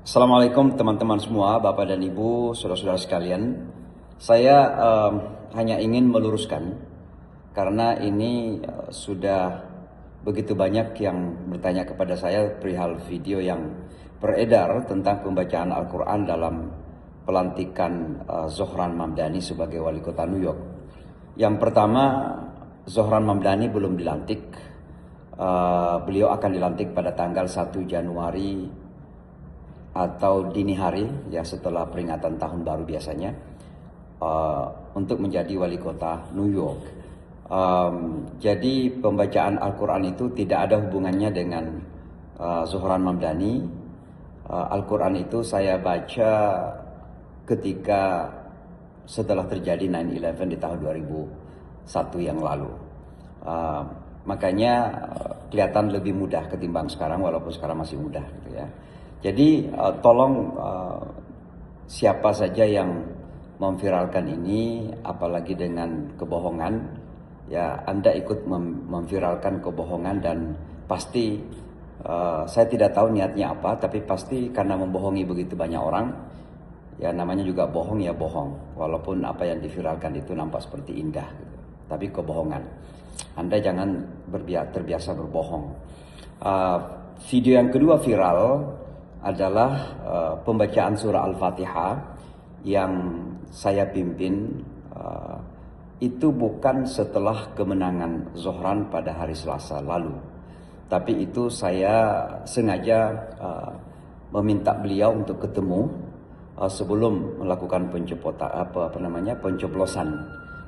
Assalamualaikum teman-teman semua, Bapak dan Ibu, saudara-saudara sekalian. Saya hanya ingin meluruskan karena ini sudah begitu banyak yang bertanya kepada saya perihal video yang beredar tentang pembacaan Al-Quran dalam pelantikan Zohran Mamdani sebagai wali kota New York. Yang pertama, Zohran Mamdani belum dilantik. Beliau akan dilantik pada tanggal 1 Januari atau dini hari, ya setelah peringatan tahun baru biasanya, untuk menjadi wali kota New York. Jadi pembacaan Al-Quran itu tidak ada hubungannya dengan Zohran Mamdani. Al-Quran itu saya baca ketika setelah terjadi 9/11 di tahun 2001 yang lalu. Makanya kelihatan lebih mudah ketimbang sekarang, walaupun sekarang masih mudah gitu ya. Jadi tolong siapa saja yang memviralkan ini, apalagi dengan kebohongan, ya Anda ikut memviralkan kebohongan dan pasti saya tidak tahu niatnya apa, tapi pasti karena membohongi begitu banyak orang, ya namanya juga bohong ya bohong, walaupun apa yang diviralkan itu nampak seperti indah, gitu. Tapi kebohongan. Anda jangan terbiasa berbohong. Video yang kedua viral adalah pembacaan surah Al-Fatihah yang saya pimpin. Itu bukan setelah kemenangan Zohran pada hari Selasa lalu, tapi itu saya sengaja meminta beliau untuk ketemu sebelum melakukan pencoblosan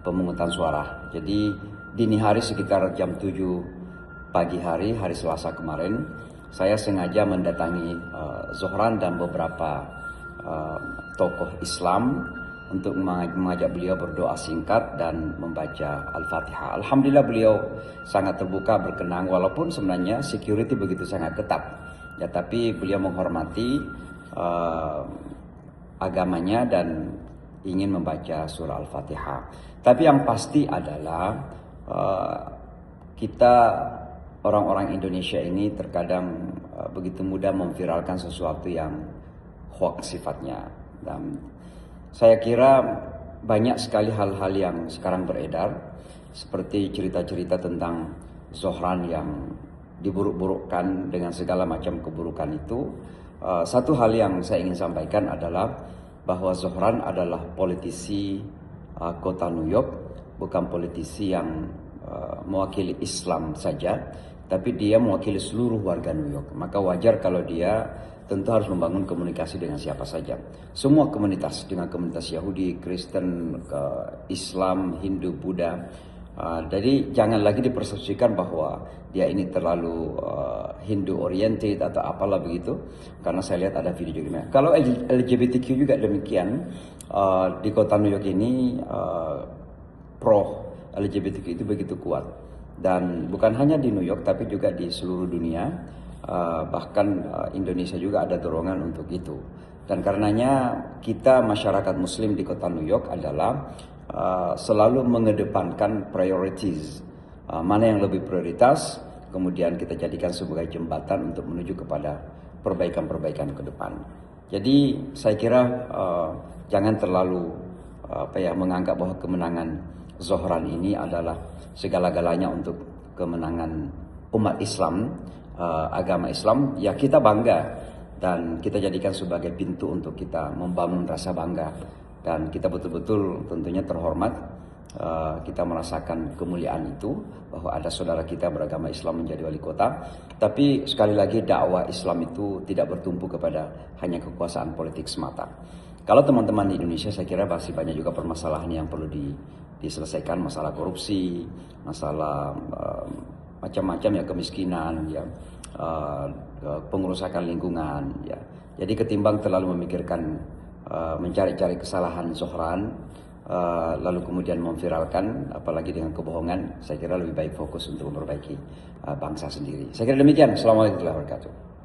pemungutan suara. Jadi dini hari sekitar jam 7 pagi hari Selasa kemarin, saya sengaja mendatangi Zohran dan beberapa tokoh Islam untuk mengajak beliau berdoa singkat dan membaca Al-Fatihah. Alhamdulillah beliau sangat terbuka, berkenan, walaupun sebenarnya security begitu sangat ketat. Ya, tapi beliau menghormati agamanya dan ingin membaca surah Al-Fatihah. Tapi yang pasti adalah kita orang-orang Indonesia ini terkadang begitu mudah memviralkan sesuatu yang hoax sifatnya. Dan saya kira banyak sekali hal-hal yang sekarang beredar, seperti cerita-cerita tentang Zohran yang diburuk-burukkan dengan segala macam keburukan itu. Satu hal yang saya ingin sampaikan adalah bahwa Zohran adalah politisi kota New York, bukan politisi yang mewakili Islam saja, tapi dia mewakili seluruh warga New York. Maka wajar kalau dia tentu harus membangun komunikasi dengan siapa saja. Semua komunitas, dengan komunitas Yahudi, Kristen, Islam, Hindu, Buddha. Jadi jangan lagi dipersepsikan bahwa dia ini terlalu Hindu oriented atau apalah begitu. Karena saya lihat ada video juga. Kalau LGBTQ juga demikian, di kota New York ini pro LGBTQ itu begitu kuat. Dan bukan hanya di New York tapi juga di seluruh dunia, bahkan Indonesia juga ada dorongan untuk itu. Dan karenanya kita masyarakat muslim di kota New York adalah selalu mengedepankan priorities, mana yang lebih prioritas, kemudian kita jadikan sebagai jembatan untuk menuju kepada perbaikan-perbaikan ke depan. Jadi saya kira jangan terlalu menganggap bahwa kemenangan Zohran ini adalah segala-galanya untuk kemenangan umat Islam, agama Islam. Ya kita bangga dan kita jadikan sebagai pintu untuk kita membangun rasa bangga. Dan kita betul-betul tentunya terhormat, kita merasakan kemuliaan itu, bahwa ada saudara kita beragama Islam menjadi wali kota. Tapi sekali lagi dakwah Islam itu tidak bertumpu kepada hanya kekuasaan politik semata. Kalau teman-teman di Indonesia, saya kira masih banyak juga permasalahan yang perlu diselesaikan, masalah korupsi, masalah macam-macam ya, kemiskinan, ya pengerusakan lingkungan, ya. Jadi ketimbang terlalu memikirkan mencari-cari kesalahan Zohran, lalu kemudian memviralkan, apalagi dengan kebohongan, saya kira lebih baik fokus untuk memperbaiki bangsa sendiri. Saya kira demikian. Assalamualaikum warahmatullahi wabarakatuh.